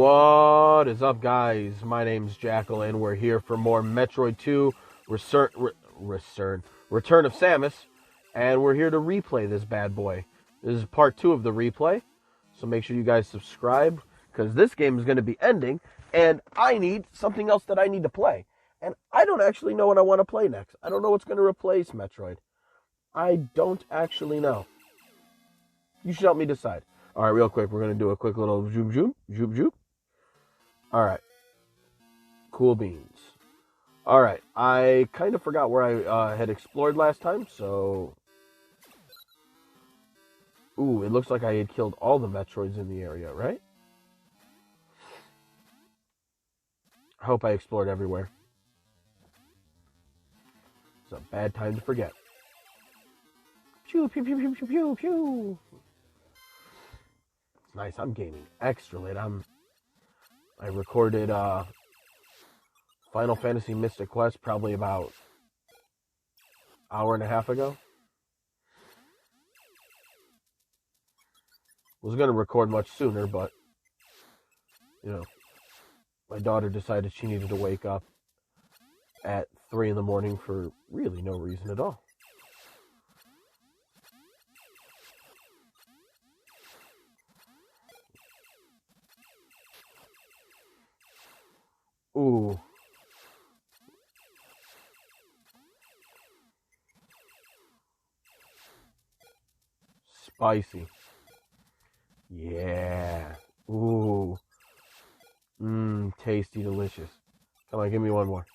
What is up, guys? My name's Jackal, and we're here for more Metroid 2 Return of Samus, and we're here to replay this bad boy. This is part 2 of the replay, so make sure you guys subscribe, because this game is going to be ending, and I need something else that I need to play. And I don't actually know what I want to play next. I don't know what's going to replace Metroid. I don't actually know. You should help me decide. All right, real quick, we're going to do a quick little zoom. All right. Cool beans. All right, I kind of forgot where I had explored last time, so... Ooh, it looks like I had killed all the Metroids in the area, right? I hope I explored everywhere. It's a bad time to forget. Pew, pew, pew, pew, pew, pew, pew. It's nice. I'm gaming extra late. I recorded Final Fantasy Mystic Quest probably about an hour and a half ago. Was going to record much sooner, but, you know, my daughter decided she needed to wake up at 3 in the morning for really no reason at all. Ooh. Spicy. Yeah. Ooh. Tasty, delicious. Come on, give me one more.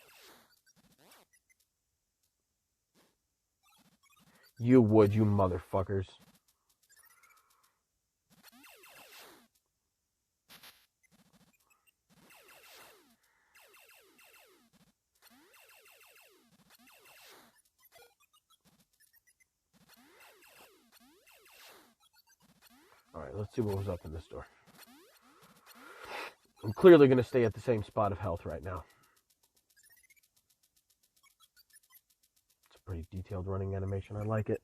You would, you motherfuckers. Alright, let's see what was up in this door. I'm clearly going to stay at the same spot of health right now. It's a pretty detailed running animation. I like it.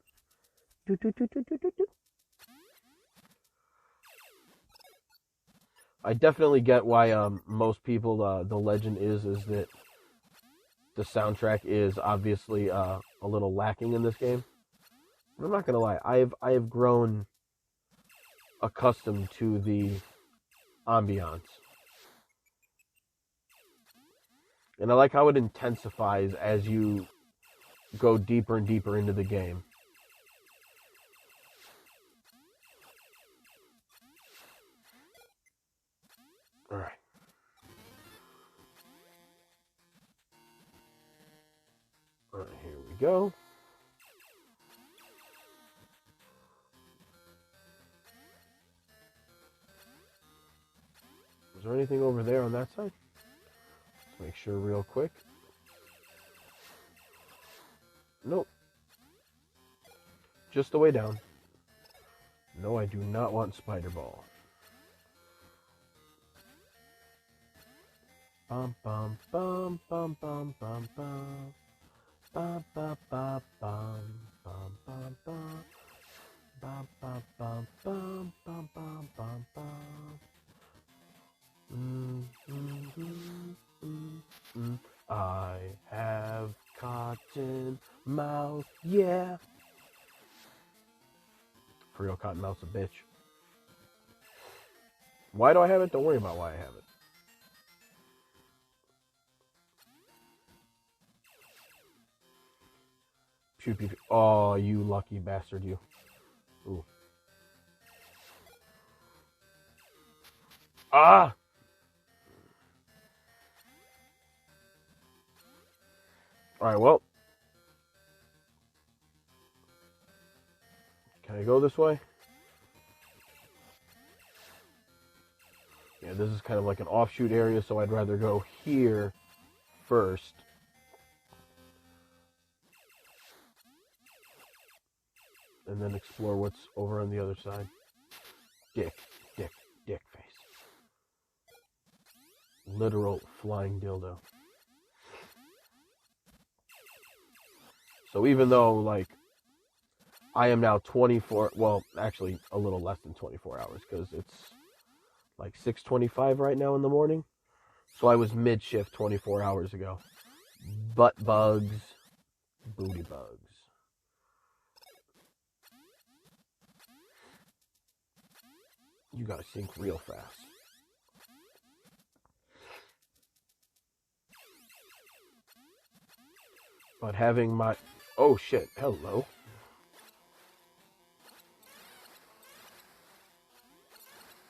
I definitely get why most people, the legend is that the soundtrack is obviously a little lacking in this game. But I'm not going to lie. I have grown accustomed to the ambiance. And I like how it intensifies as you go deeper and deeper into the game. Alright. Alright, here we go. Is there anything over there on that side? Let's make sure real quick. Nope. Just the way down. No, I do not want Spider Ball. Bum bum bum bum bum bum bum. Bum bum bum bum bum bum bum. Bum bum bum bum bum bum bum bum. I have cotton mouth, yeah. For real, Cottonmouth's a bitch. Why do I have it? Don't worry about why I have it. Pew, pew, pew. Oh, you lucky bastard, you. Ooh. Ah! Alright, well. Can I go this way? Yeah, this is kind of like an offshoot area, so I'd rather go here first. And then explore what's over on the other side. Dick face. Literal flying dildo. So even though, like, I am now 24, well, actually a little less than 24 hours, because it's like 6:25 right now in the morning. So I was mid-shift 24 hours ago. Butt bugs, booty bugs. You gotta sink real fast. But having my... Oh shit, hello.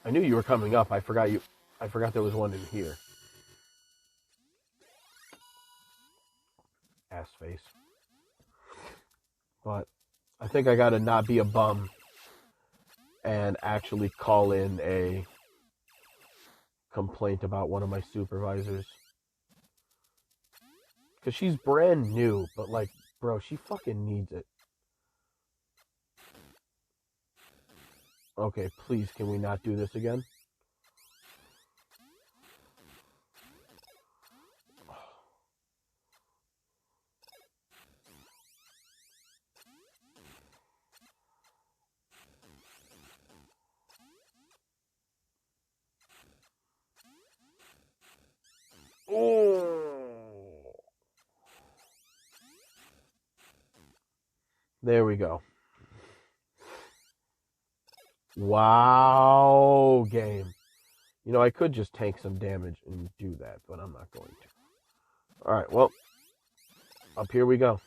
I knew you were coming up. I forgot there was one in here. Ass face. But I think I gotta not be a bum and actually call in a complaint about one of my supervisors. Because she's brand new, but like, bro, she fucking needs it. Okay, please, can we not do this again? Oh. There we go. Wow, game. You know, I could just tank some damage and do that, but I'm not going to. Alright, well, up here we go.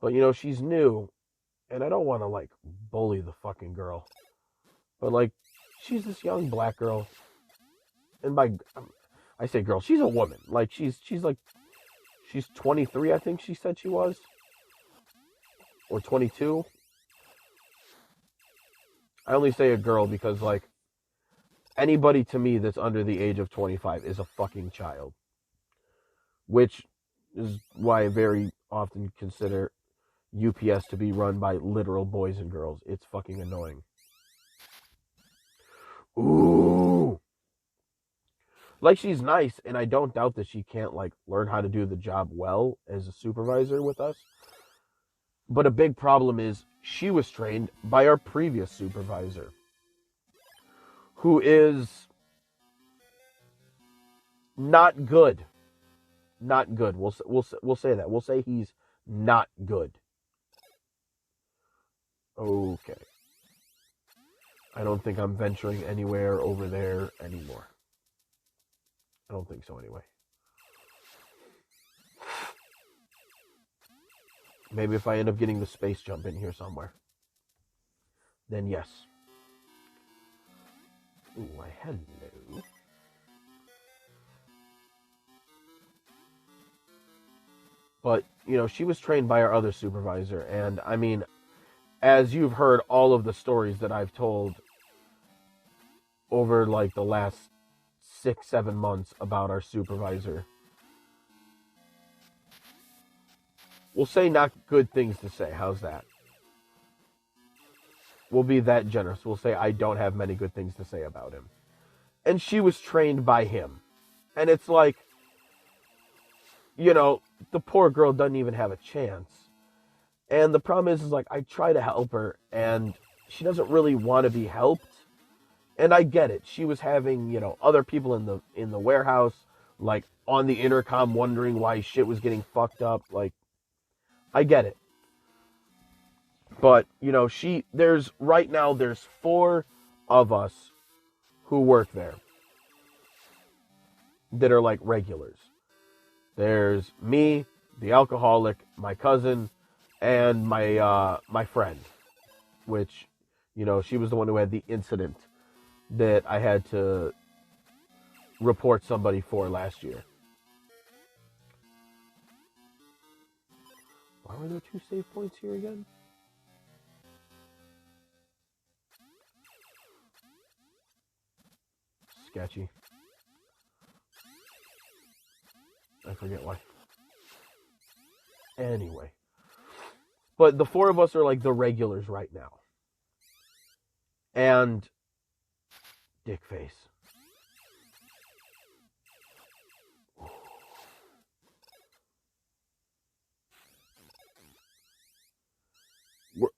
But, you know, she's new, and I don't want to, like, bully the fucking girl. But, like, she's this young black girl. And I say girl, she's a woman. Like, she's 23, I think she said she was. Or 22. I only say a girl because, like, anybody to me that's under the age of 25 is a fucking child. Which is why I very often consider UPS to be run by literal boys and girls. It's fucking annoying. Ooh. Like, she's nice, and I don't doubt that she can't, like, learn how to do the job well as a supervisor with us. But a big problem is she was trained by our previous supervisor, who is not good. Not good. We'll say that. We'll say he's not good. Okay. I don't think I'm venturing anywhere over there anymore. I don't think so anyway. Maybe if I end up getting the space jump in here somewhere. Then yes. Ooh, hello. But, you know, she was trained by our other supervisor. And, I mean, as you've heard all of the stories that I've told over, like, the last 6-7 months about our supervisor, we'll say not good things to say. How's that? We'll be that generous. We'll say I don't have many good things to say about him. And she was trained by him. And it's like, you know, the poor girl doesn't even have a chance. And the problem is like, I try to help her, and she doesn't really want to be helped. And I get it. She was having, you know, other people in the warehouse, like, on the intercom wondering why shit was getting fucked up. Like, I get it. But, you know, right now there's 4 of us who work there that are like regulars. There's me, the alcoholic, my cousin, and my friend, which, you know, she was the one who had the incident that I had to report somebody for last year. Why were there 2 save points here again? Sketchy. I forget why. Anyway. But the 4 of us are like the regulars right now. And dick face.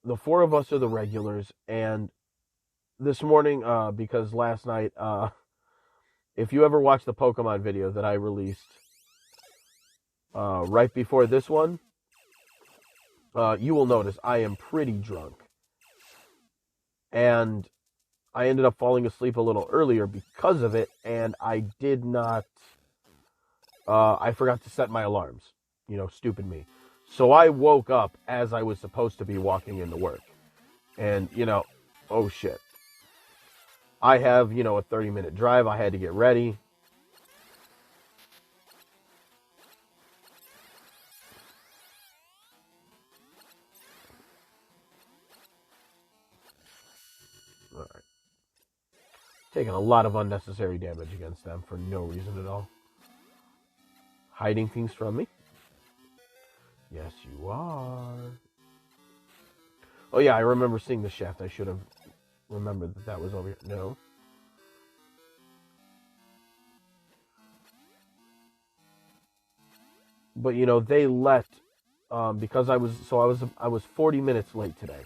The 4 of us are the regulars, and this morning, because last night, if you ever watch the Pokemon video that I released right before this one, you will notice I am pretty drunk. And I ended up falling asleep a little earlier because of it, and I did not, I forgot to set my alarms. Stupid me. So I woke up as I was supposed to be walking into work. And, oh shit. I have, a 30-minute drive. I had to get ready. All right. Taking a lot of unnecessary damage against them for no reason at all. Hiding things from me? Yes, you are. Oh yeah, I remember seeing the shaft. I should have remembered that was over here. No. But they let because I was 40 minutes late today.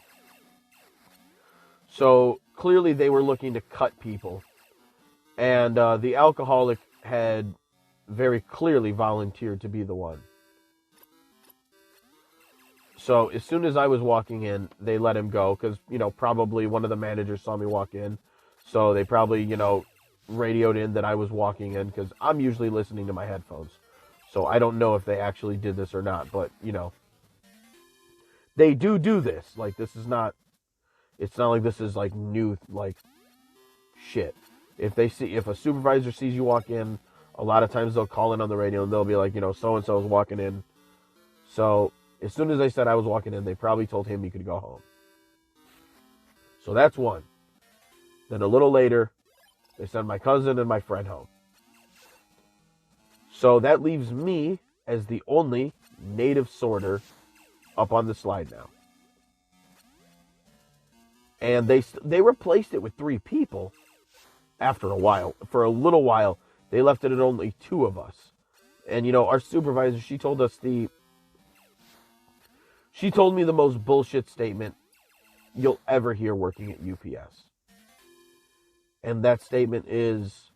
So clearly they were looking to cut people, and the alcoholic had very clearly volunteered to be the one. So as soon as I was walking in, they let him go because, probably one of the managers saw me walk in. So they probably, radioed in that I was walking in because I'm usually listening to my headphones. So I don't know if they actually did this or not, but, they do this. Like, it's not like this is like new, like, shit. If a supervisor sees you walk in, a lot of times they'll call in on the radio and they'll be like, so-and-so is walking in. So as soon as they said I was walking in, they probably told him he could go home. So that's one. Then a little later, they sent my cousin and my friend home. So that leaves me as the only native sorter up on the slide now. And they replaced it with 3 people after a while. For a little while, they left it at only 2 of us. And, our supervisor, she told me the most bullshit statement you'll ever hear working at UPS. And that statement is,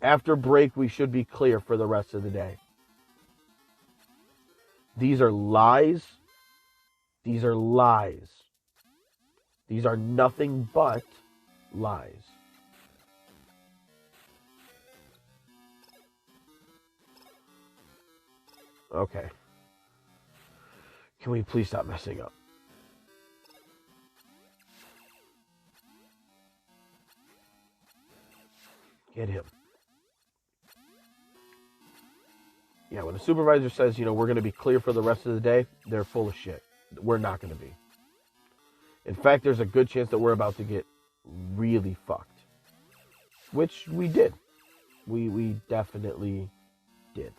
after break, we should be clear for the rest of the day. These are lies. These are lies. These are nothing but lies. Okay. Can we please stop messing up? Get him. Yeah, when the supervisor says, we're going to be clear for the rest of the day, they're full of shit. We're not going to be. In fact, there's a good chance that we're about to get really fucked. Which we did. We definitely did.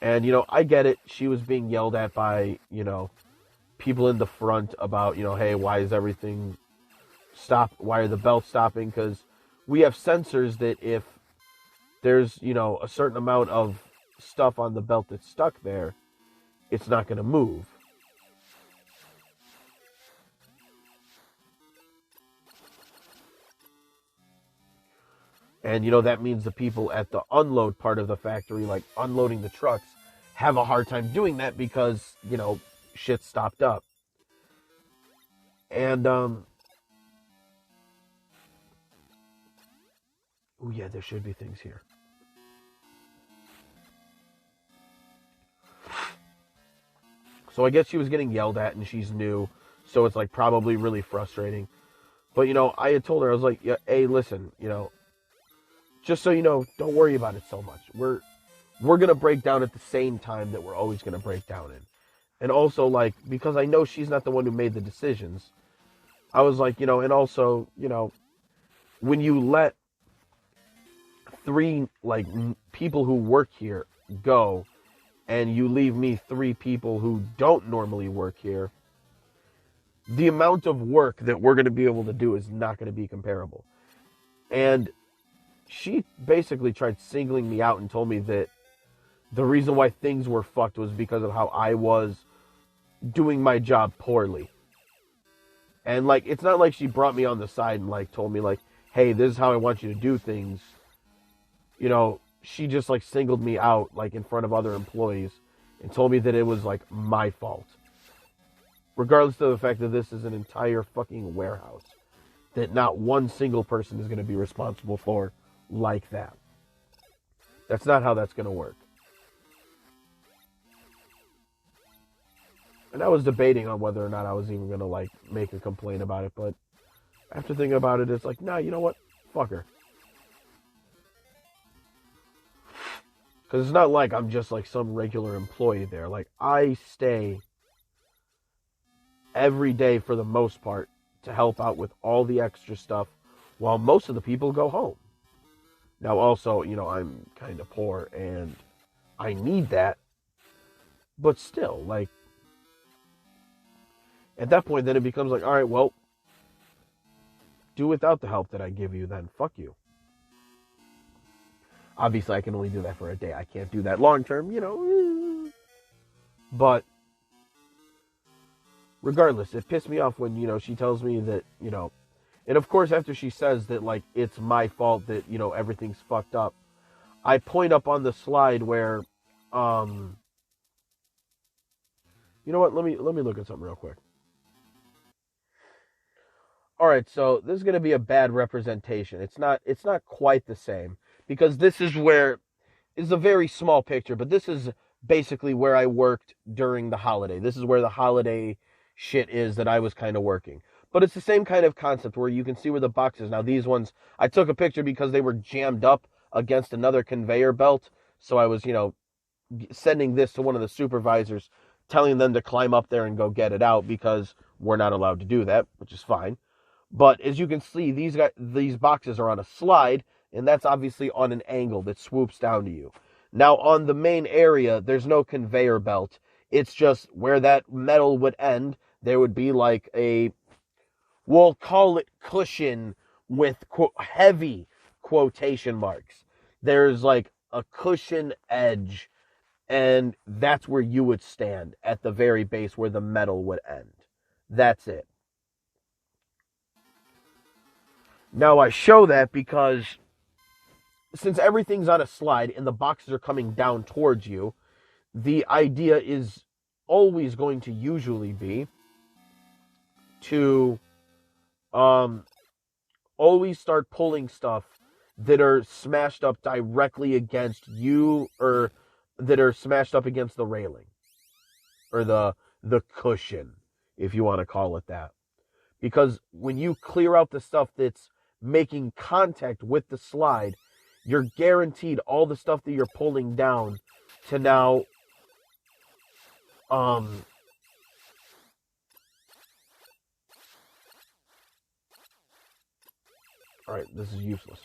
And, I get it. She was being yelled at by, people in the front about, hey, why is everything stopped? Why are the belts stopping? Because we have sensors that if there's, a certain amount of stuff on the belt that's stuck there, it's not going to move. And, that means the people at the unload part of the factory, like unloading the trucks, have a hard time doing that because, shit stopped up. And, oh yeah, there should be things here. So I guess she was getting yelled at and she's new. So it's like probably really frustrating. But, I had told her, I was like, yeah, hey, listen, just so you know, don't worry about it so much. We're going to break down at the same time that we're always going to break down in. And also, like, because I know she's not the one who made the decisions, I was like, and also, when you let 3, like, people who work here go, and you leave me 3 people who don't normally work here, the amount of work that we're going to be able to do is not going to be comparable. And she basically tried singling me out and told me that the reason why things were fucked was because of how I was doing my job poorly. And, like, it's not like she brought me on the side and, like, told me, like, hey, this is how I want you to do things. You know, she just, like, singled me out, like, in front of other employees and told me that it was, like, my fault. Regardless of the fact that this is an entire fucking warehouse that not one single person is going to be responsible for like that. That's not how that's going to work. And I was debating on whether or not I was even going to, like, make a complaint about it, but after thinking about it, it's like, nah, you know what? Fuck her. Because it's not like I'm just, like, some regular employee there. Like, I stay every day for the most part to help out with all the extra stuff while most of the people go home. Now, also, you know, I'm kind of poor and I need that. But still, like, at that point, then it becomes like, all right, well, do without the help that I give you, then fuck you. Obviously, I can only do that for a day. I can't do that long term, you know. But regardless, it pissed me off when, you know, she tells me that, you know, and of course, after she says that, like, it's my fault that, you know, everything's fucked up, I point up on the slide where, you know what? Let me look at something real quick. All right, so this is going to be a bad representation. It's not quite the same because this is where it's a very small picture, but this is basically where I worked during the holiday. This is where the holiday shit is that I was kind of working. But it's the same kind of concept where you can see where the box is. Now, these ones, I took a picture because they were jammed up against another conveyor belt. So I was, you know, sending this to one of the supervisors, telling them to climb up there and go get it out because we're not allowed to do that, which is fine. But as you can see, these boxes are on a slide, and that's obviously on an angle that swoops down to you. Now, on the main area, there's no conveyor belt. It's just where that metal would end, there would be like we'll call it cushion with heavy quotation marks. There's like a cushion edge, and that's where you would stand at the very base where the metal would end. That's it. Now, I show that because since everything's on a slide and the boxes are coming down towards you, the idea is always going to usually be to always start pulling stuff that are smashed up directly against you or that are smashed up against the railing or the cushion, if you want to call it that. Because when you clear out the stuff that's making contact with the slide, you're guaranteed all the stuff that you're pulling down to now all right, this is useless.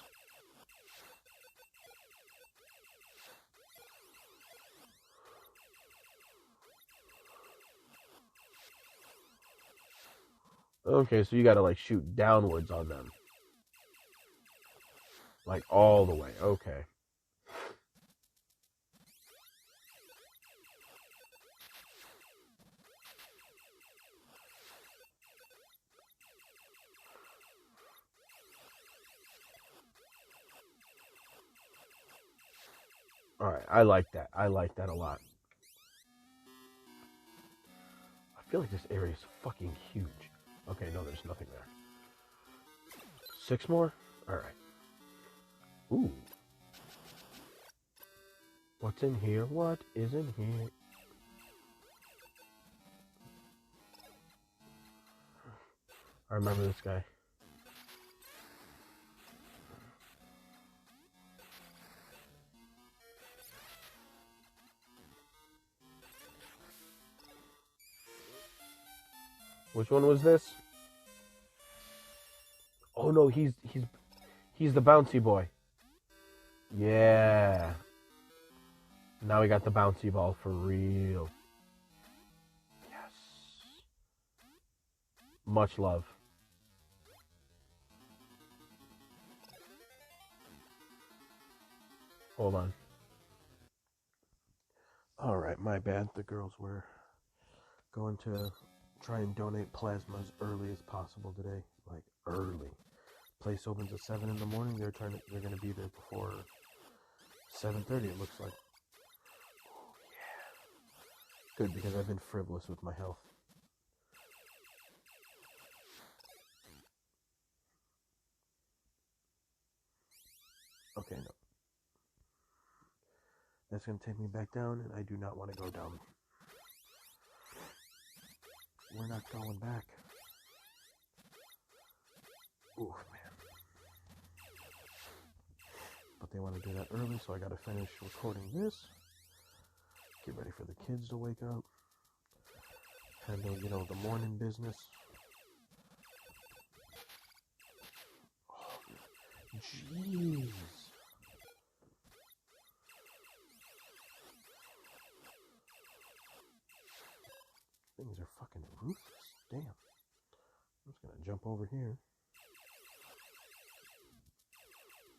Okay, so you gotta like shoot downwards on them. Like all the way. Okay. Alright, I like that. I like that a lot. I feel like this area is fucking huge. Okay, no, there's nothing there. 6 more? Alright. Ooh. What's in here? What is in here? I remember this guy. Which one was this? Oh no, he's the bouncy boy. Yeah. Now we got the bouncy ball for real. Yes. Much love. Hold on. Alright, my bad. The girls were going to try and donate plasma as early as possible today. Like, early. Place opens at 7 in the morning. They're going to be there before 7:30, it looks like. Oh, yeah. Good, because I've been frivolous with my health. Okay, no. That's going to take me back down, and I do not want to go down. We're not going back. Ooh, man. But they want to do that early, so I got to finish recording this. Get ready for the kids to wake up. Handle, the morning business. Oh, jeez. Things are fucking ruthless. Damn. I'm just gonna jump over here.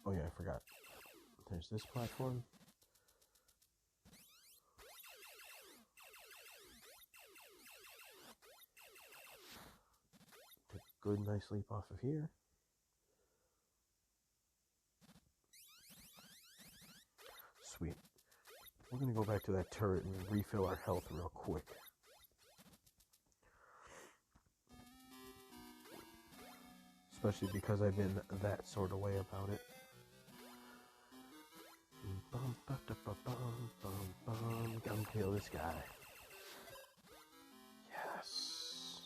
Oh yeah, I forgot. There's this platform. Take a good, nice leap off of here. Sweet. We're gonna go back to that turret and refill our health real quick. Especially because I've been that sort of way about it. Come kill this guy. Yes.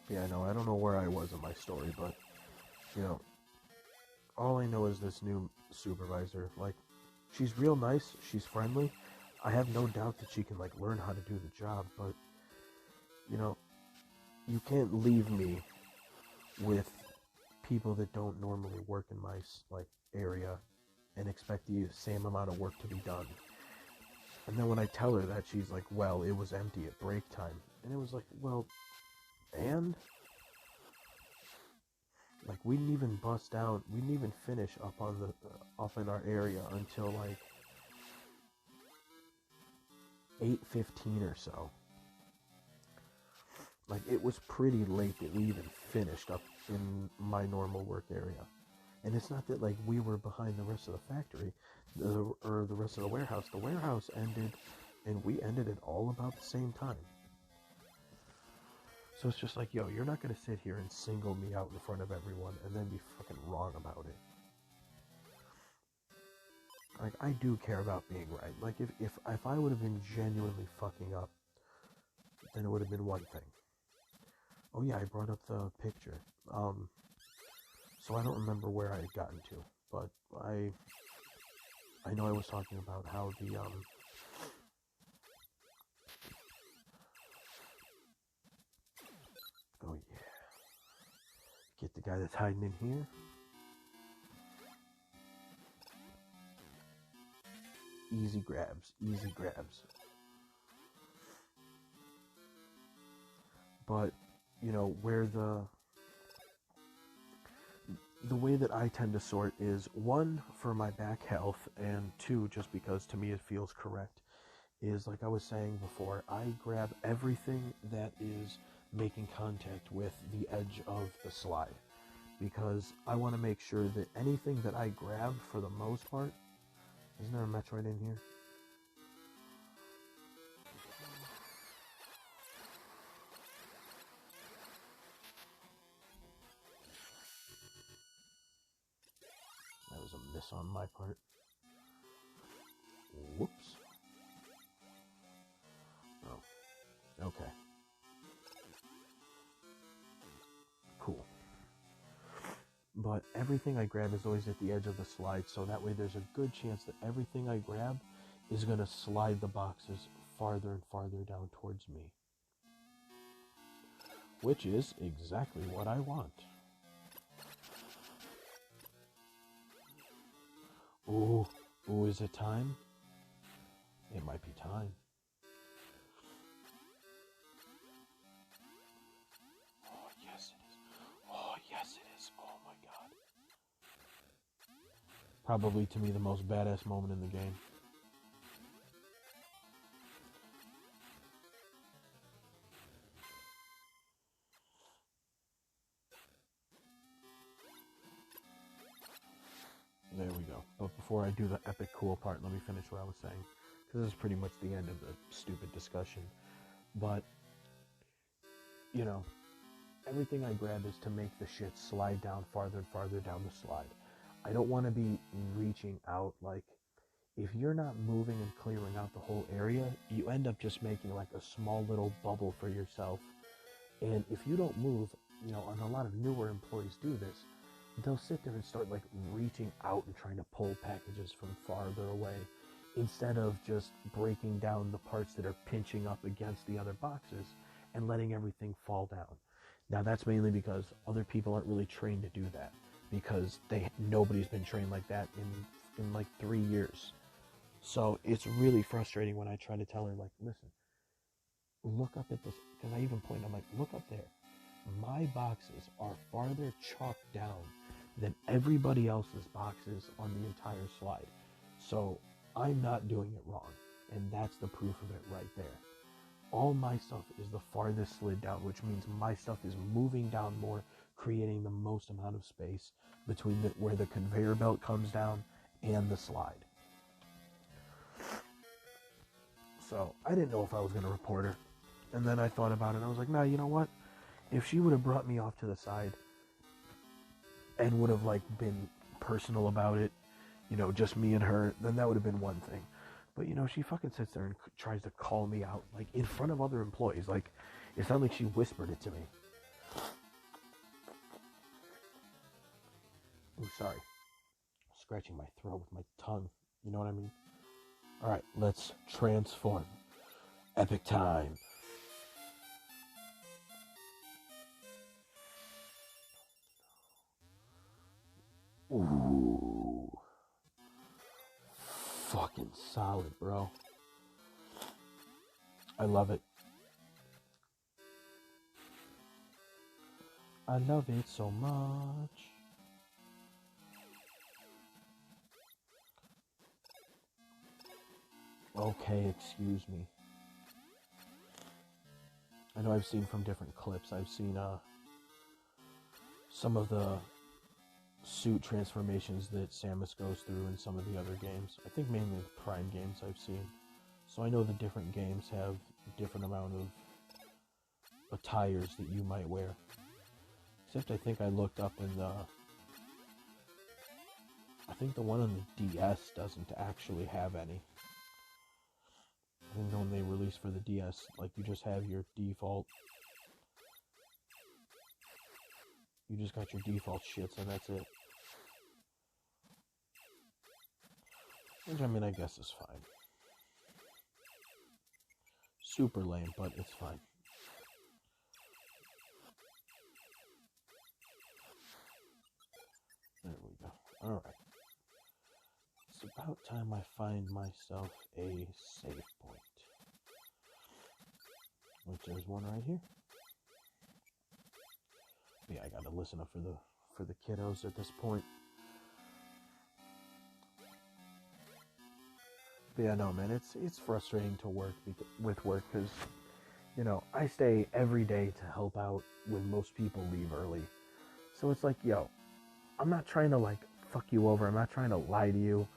Yeah, no, I don't know where I was in my story, but, all I know is this new supervisor, like, she's real nice, she's friendly. I have no doubt that she can, learn how to do the job, but, you can't leave me with people that don't normally work in my, area and expect the same amount of work to be done. And then when I tell her that, she's like, well, it was empty at break time. And it was like, well, and? We didn't even bust down, we didn't even finish up in our area until, 8:15 or so. It was pretty late that we even finished up in my normal work area. And it's not that, we were behind the rest of the factory, or the rest of the warehouse. The warehouse ended, and we ended at all about the same time. So it's just yo, you're not going to sit here and single me out in front of everyone and then be fucking wrong about it. I do care about being right. If I would have been genuinely fucking up, then it would have been one thing. Oh yeah, I brought up the picture. So I don't remember where I had gotten to, but I know I was talking about how the oh yeah. Get the guy that's hiding in here. Easy grabs, easy grabs. But, where the way that I tend to sort is, one, for my back health, and two, just because to me it feels correct, is like I was saying before, I grab everything that is making contact with the edge of the slide, because I want to make sure that anything that I grab, for the most part, isn't there a Metroid in here? That was a miss on my part. Whoops. Oh, okay. Cool. But everything I grab is always at the edge of the slide, so that way there's a good chance that everything I grab is going to slide the boxes farther and farther down towards me. Which is exactly what I want. Ooh, is it time? It might be time. Oh, yes it is. Oh, yes it is. Oh my god. Probably, to me, the most badass moment in the game. There we go. But before I do the epic cool part, let me finish what I was saying. Because this is pretty much the end of the stupid discussion. But, you know, everything I grab is to make the shit slide down farther and farther down the slide. I don't want to be reaching out. Like, if you're not moving and clearing out the whole area, you end up just making like a small little bubble for yourself. And if you don't move, you know, and a lot of newer employees do this, they'll sit there and start like reaching out and trying to pull packages from farther away instead of just breaking down the parts that are pinching up against the other boxes and letting everything fall down. Now that's mainly because other people aren't really trained to do that, because nobody's been trained like that in like 3 years. So it's really frustrating when I try to tell her, like, listen, look up at this, because I even point, I'm like, look up there. My boxes are farther chalked down than everybody else's boxes on the entire slide. So I'm not doing it wrong. And that's the proof of it right there. All my stuff is the farthest slid down, which means my stuff is moving down more, creating the most amount of space between where the conveyor belt comes down and the slide. So I didn't know if I was going to report her. And then I thought about it, and I was like, nah, you know what? If she would have brought me off to the side and would have like been personal about it, you know, just me and her, then that would have been one thing. But, you know, she fucking sits there and tries to call me out, like, in front of other employees. Like, it's not like she whispered it to me. Oh, sorry. Scratching my throat with my tongue. You know what I mean? Alright, let's transform. Epic time. Ooh. Fucking solid, bro. I love it. I love it so much. Okay, excuse me. I know I've seen from different clips, I've seen some of the suit transformations that Samus goes through in some of the other games. I think mainly the Prime games I've seen. So I know the different games have a different amount of attires that you might wear. Except I think I looked up in I think the one on the DS doesn't actually have any. I think when they release for the DS, like, you just have your default. You just got your default shits and that's it. Which, I mean, I guess is fine. Super lame, but it's fine. There we go. Alright. It's about time I find myself a save point. Which there's one right here. Yeah, I gotta listen up for the kiddos at this point. But yeah, no, man, it's frustrating to work with work because, you know, I stay every day to help out when most people leave early. So it's like, yo, I'm not trying to like fuck you over. I'm not trying to lie to you.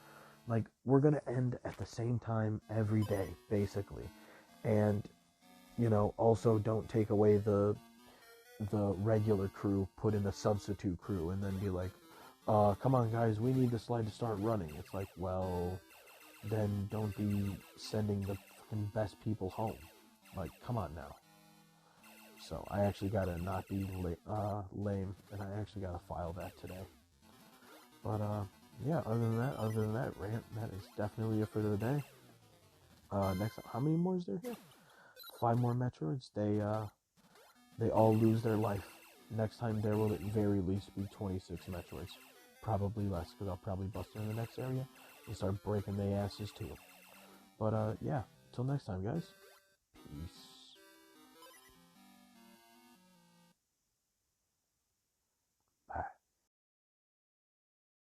Like, we're gonna end at the same time every day, basically. And, you know, also don't take away the regular crew, put in a substitute crew, and then be like, come on guys, we need the slide to start running. It's like, well, then don't be sending the fucking best people home. Like, come on now. So I actually gotta not be lame, and I actually gotta file that today. But yeah, other than that rant, that is definitely it for the day. Next, how many more is there here? 5 more Metroids. They all lose their life. Next time there will at very least be 26 Metroids. Probably less, because I'll probably bust in the next area and start breaking their asses too. But yeah, till next time, guys. Peace.